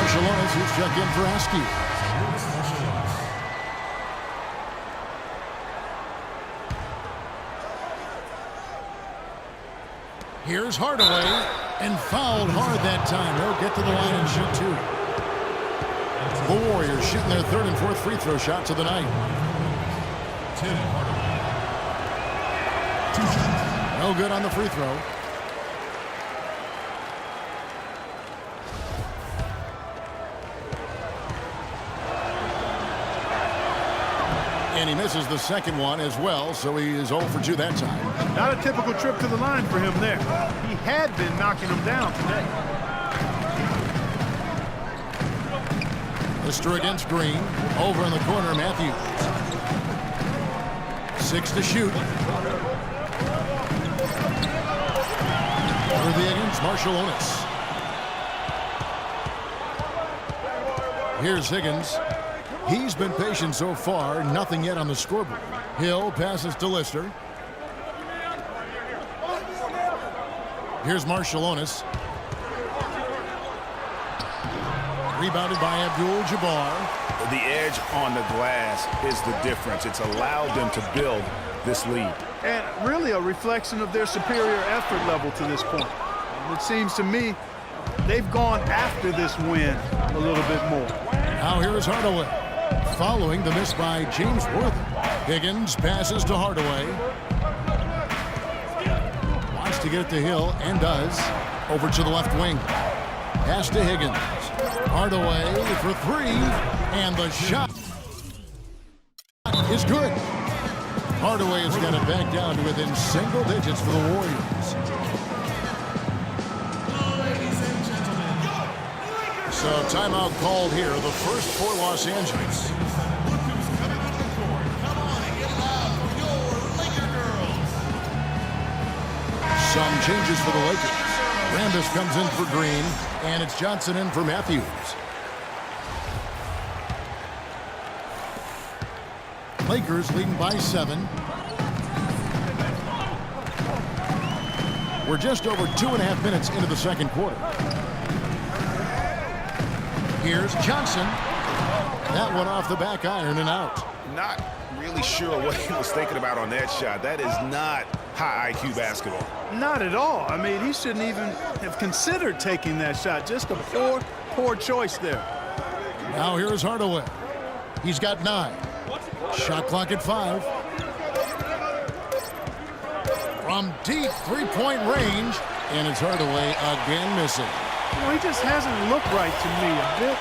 Marciulionis, who's checked in for Askew. Here's Hardaway, and fouled hard that time. He'll get to the line and shoot two. The Warriors shooting their third and fourth free throw shots of the night. Tim Hardaway. No good on the free throw. And he misses the second one as well, so he is 0 for 2 that time. Not a typical trip to the line for him there. He had been knocking him down today. Lister against Green. Over in the corner, Matthews. 6 to shoot. For the Higgins, Marciulionis. Here's Higgins. He's been patient so far. Nothing yet on the scoreboard. Hill passes to Lister. Here's Marciulionis. Rebounded by Abdul-Jabbar. The edge on the glass is the difference. It's allowed them to build this lead. And really a reflection of their superior effort level to this point. It seems to me they've gone after this win a little bit more. Now here's Hardaway. Following the miss by James Worthy. Higgins passes to Hardaway. Wants to get it to Hill, and does. Over to the left wing. Pass to Higgins. Hardaway for three, and the shot is good. Hardaway has got it back down to within single digits for the Warriors. So timeout called here, the first for Los Angeles. Some changes for the Lakers. Rambis comes in for Green, and it's Johnson in for Matthews. Lakers leading by 7. We're just over 2.5 minutes into the second quarter. Here's Johnson. That one off the back iron and out. Not really sure what he was thinking about on that shot. That is not high IQ basketball. Not at all. I mean, he shouldn't even have considered taking that shot. Just a poor choice there. Now here's Hardaway. He's got 9. Shot clock at 5. From deep three-point range, and it's Hardaway again missing. You know, he just hasn't looked right to me. A bit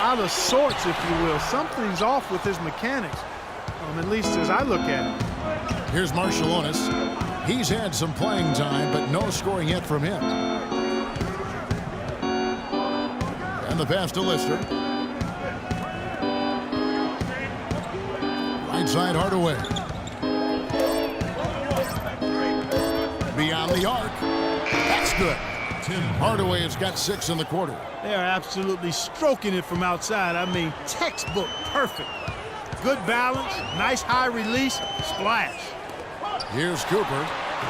out of sorts, if you will. Something's off with his mechanics, at least as I look at it. Here's Marciulionis. He's had some playing time, but no scoring yet from him. And the pass to Lister. Right side Hardaway. Beyond the arc. That's good. Hardaway has got 6 in the quarter. They are absolutely stroking it from outside. I mean, textbook perfect. Good balance, nice high release, splash. Here's Cooper.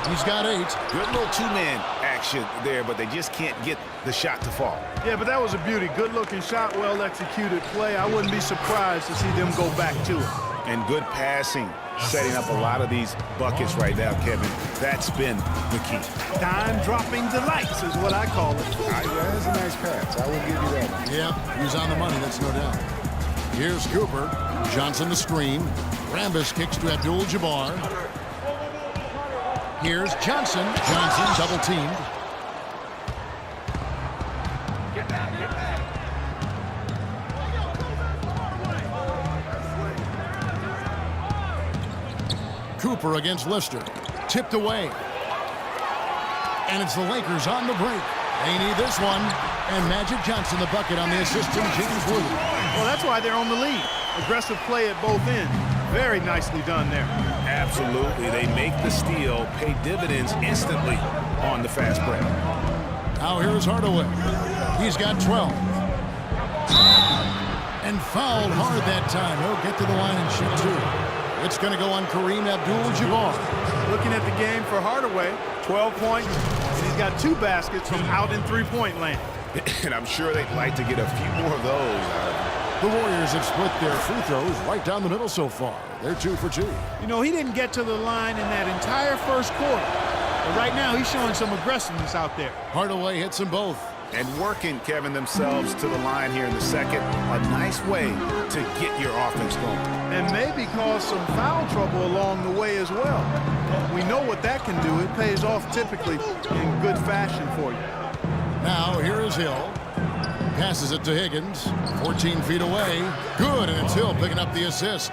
He's got 8. Good little two-man action there, but they just can't get the shot to fall. Yeah, but that was a beauty. Good-looking shot, well-executed play. I wouldn't be surprised to see them go back to it. And good passing, setting up a lot of these buckets right now, Kevin. That's been the key. Time-dropping delights is what I call it. That's a nice pass. I will give you that one. Yeah, he's on the money, that's no doubt. Here's Cooper. Johnson the screen. Rambis kicks to Abdul-Jabbar. Here's Johnson. Johnson double-teamed. Cooper against Lister. Tipped away. And it's the Lakers on the break. They need this one. And Magic Johnson the bucket on the assist from James Worthy. Well, that's why they're on the lead. Aggressive play at both ends. Very nicely done there. Absolutely. They make the steal, pay dividends instantly on the fast break. Now here's Hardaway. He's got 12. And fouled hard that time. He'll get to the line and shoot 2. It's going to go on Kareem Abdul-Jabbar. Looking at the game for Hardaway, 12 points. got 2 baskets out in three-point land. And I'm sure they'd like to get a few more of those out of him. The Warriors have split their free throws right down the middle so far. They're 2 for 2. You know, he didn't get to the line in that entire first quarter. But right now, he's showing some aggressiveness out there. Hardaway hits them both. And working, Kevin, themselves to the line here in the second. A nice way to get your offense going. And maybe cause some foul trouble along the way as well. We know what that can do. It pays off typically in good fashion for you. Now, here is Hill. Passes it to Higgins. 14 feet away. Good, and it's Hill picking up the assist.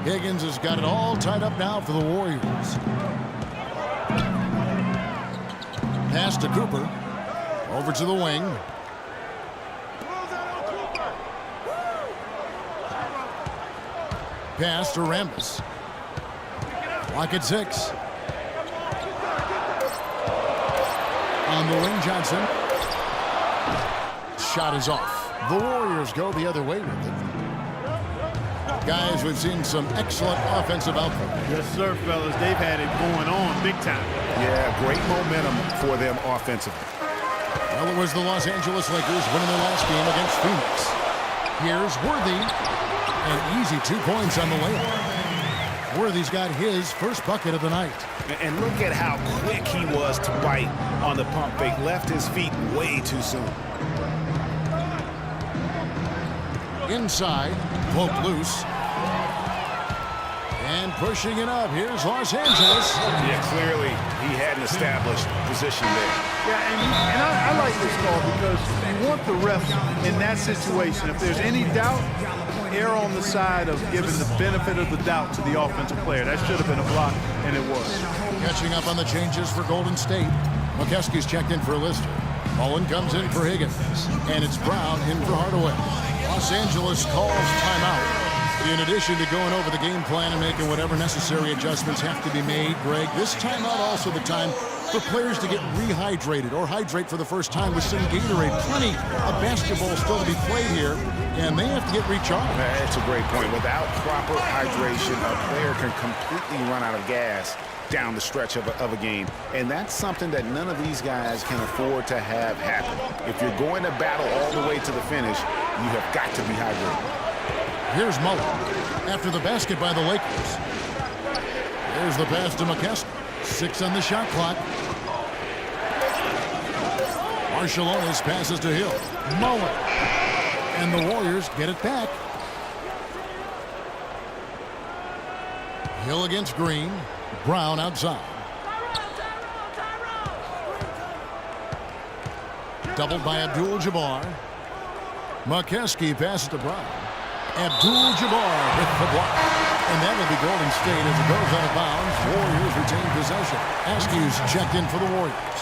Higgins has got it all tied up now for the Warriors. Pass to Cooper. Over to the wing. Pass to Rambis. Lock at 6. On the wing, Johnson. Shot is off. The Warriors go the other way with it. Guys, we've seen some excellent offensive output. Yes, sir, fellas. They've had it going on big time. Yeah, great momentum for them offensively. Well, it was the Los Angeles Lakers winning their last game against Phoenix. Here's Worthy. An easy 2 points on the layup. Worthy's got his first bucket of the night. And look at how quick he was to bite on the pump fake. Left his feet way too soon. Inside, poked loose. And pushing it up. Here's Los Angeles. Yeah, clearly he had an established position there. Yeah, and I like this call because you want the ref in that situation. If there's any doubt, err on the side of giving the benefit of the doubt to the offensive player. That should have been a block, and it was. Catching up on the changes for Golden State. McKeskey's checked in for Lister. Mullen comes in for Higgins. And it's Brown in for Hardaway. Los Angeles calls timeout. In addition to going over the game plan and making whatever necessary adjustments have to be made, Greg, this timeout also the time for players to get rehydrated or hydrate for the first time with some Gatorade. Plenty of basketball still to be played here, and they have to get recharged. That's a great point. Without proper hydration, a player can completely run out of gas down the stretch of a game. And that's something that none of these guys can afford to have happen. If you're going to battle all the way to the finish, you have got to be hydrated. Here's Mullen after the basket by the Lakers. There's the pass to McKeskey. 6 on the shot clock. Marciulionis passes to Hill. Mullen. And the Warriors get it back. Hill against Green. Brown outside. Doubled by Abdul-Jabbar. McKeskey passes to Brown. Abdul-Jabbar with the block. And that will be Golden State as it goes out of bounds. Warriors retain possession. Askew's checked in for the Warriors.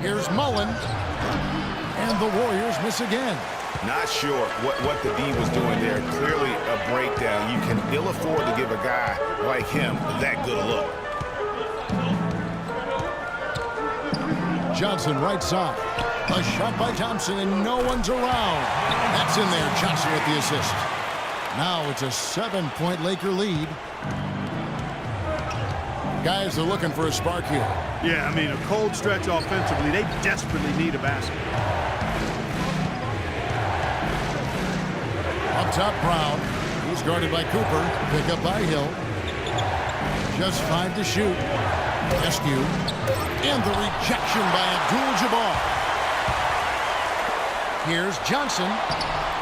Here's Mullen. And the Warriors miss again. Not sure what the D was doing there. Clearly a breakdown. You can ill afford to give a guy like him that good a look. Johnson right side. A shot by Thompson and no one's around. That's in there. Johnson with the assist. Now it's a 7-point Laker lead. Guys are looking for a spark here. Yeah, I mean, a cold stretch offensively. They desperately need a basket. Up top, Brown. He's guarded by Cooper. Pick up by Hill. Just 5 to shoot. Askew. And the rejection by Abdul-Jabbar. Here's Johnson.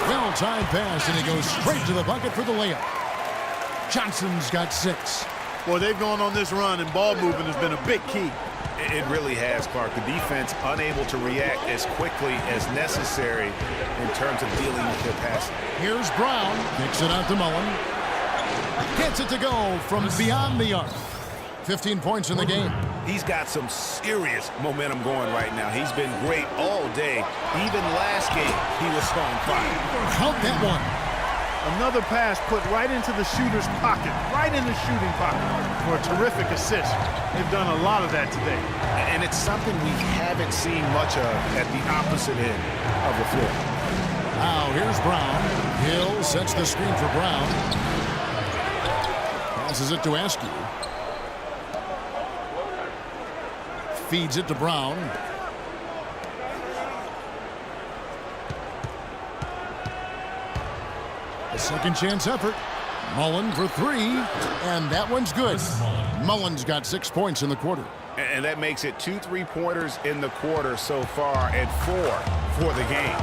Well-timed pass, and he goes straight to the bucket for the layup. Johnson's got 6. Boy, they've gone on this run, and ball movement has been a big key. It really has, Clark. The defense unable to react as quickly as necessary in terms of dealing with their passing. Here's Brown. Kicks it out to Mullen. Gets it to go from beyond the arc. 15 points in the game. He's got some serious momentum going right now. He's been great all day. Even last game, he was on fire. Count that one. Another pass put right into the shooter's pocket, right in the shooting pocket for a terrific assist. They've done a lot of that today. And it's something we haven't seen much of at the opposite end of the floor. Now here's Brown. Hill sets the screen for Brown. Passes it to Askew. Feeds it to Brown. A second chance effort. Mullen for three, and that one's good. Mullen's got 6 points in the quarter. And that makes it 2 3-pointers in the quarter so far and 4 for the game.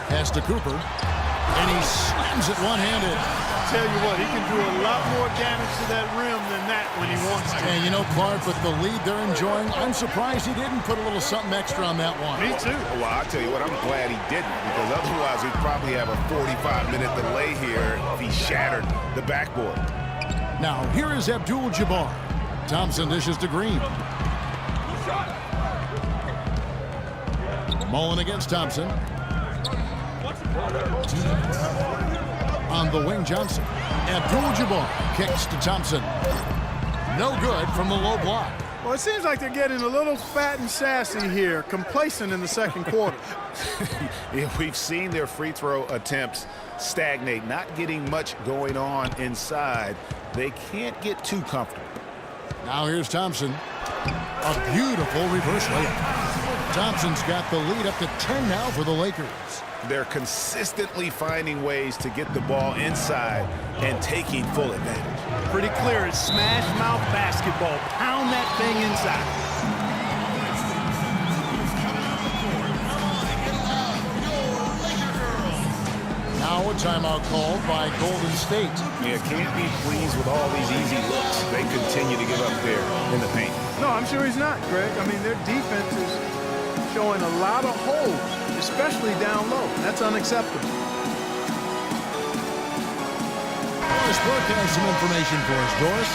Pass to Cooper, and he slams it one-handed. Tell you what, he can do a lot more damage to that rim than that when he wants to. And you know, Clark, with the lead they're enjoying, I'm surprised he didn't put a little something extra on that one. Me too. Well, I'll tell you what, I'm glad he didn't, because otherwise we'd probably have a 45-minute delay here if he shattered the backboard. Now, here is Abdul-Jabbar. Thompson dishes to Green. Mullen against Thompson. On the wing, Johnson. Abdul-Jabbar kicks to Thompson. No good from the low block. Well, it seems like they're getting a little fat and sassy here, complacent in the second quarter. Yeah, we've seen their free throw attempts stagnate, not getting much going on inside. They can't get too comfortable. Now here's Thompson. A beautiful reverse layup. Thompson's got the lead up to 10 now for the Lakers. They're consistently finding ways to get the ball inside and taking full advantage. Pretty clear, it's smash mouth basketball. Pound that thing inside. Now a timeout called by Golden State. You can't be pleased with all these easy looks they continue to give up there in the paint. No, I'm sure he's not, Greg. I mean, their defense is showing a lot of holes, especially down low. That's unacceptable. Doris Burke has some information for us. Doris?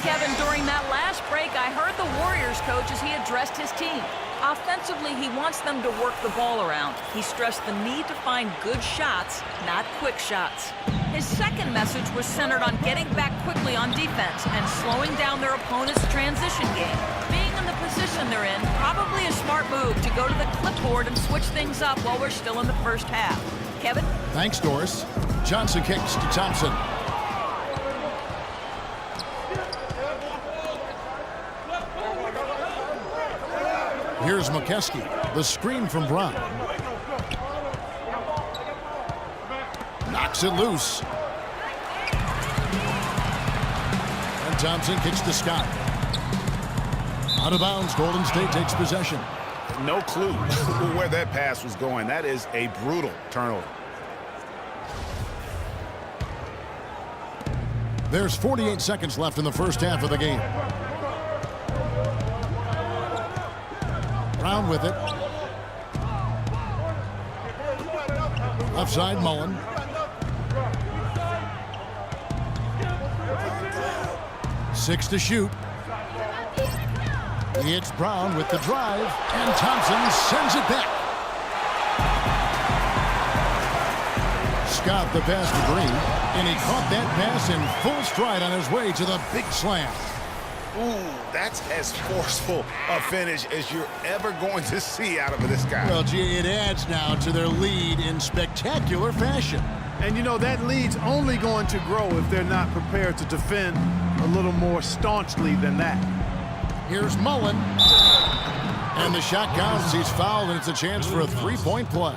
Kevin, during that last break, I heard the Warriors coach as he addressed his team. Offensively, he wants them to work the ball around. He stressed the need to find good shots, not quick shots. His second message was centered on getting back quickly on defense and slowing down their opponent's transition game. Being in the position they're in, probably a smart move to go to the clipboard and switch things up while we're still in the first half. Kevin? Thanks, Doris. Johnson kicks to Thompson. Here's McKeskey. The screen from Brown. Knocks it loose. And Thompson kicks to Scott. Out of bounds, Golden State takes possession. No clue where that pass was going. That is a brutal turnover. There's 48 seconds left in the first half of the game. Brown with it. Left side, Mullen. Six to shoot. It's Brown with the drive, and Thompson sends it back. Scott the pass to Green, and he caught that pass in full stride on his way to the big slam. Ooh, that's as forceful a finish as you're ever going to see out of this guy. Well, gee, it adds now to their lead in spectacular fashion. And, you know, that lead's only going to grow if they're not prepared to defend a little more staunchly than that. Here's Mullen. And the shot counts. He's fouled, and it's a chance for a three-point play.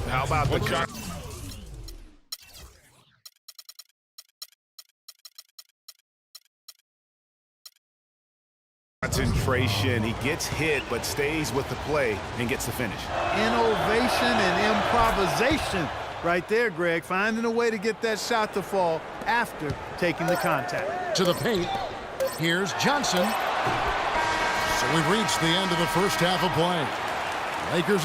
How about the shot? Concentration. He gets hit, but stays with the play and gets the finish. Innovation and improvisation right there, Greg. Finding a way to get that shot to fall after taking the contact. To the paint. Here's Johnson. So we've reached the end of the first half of play. Lakers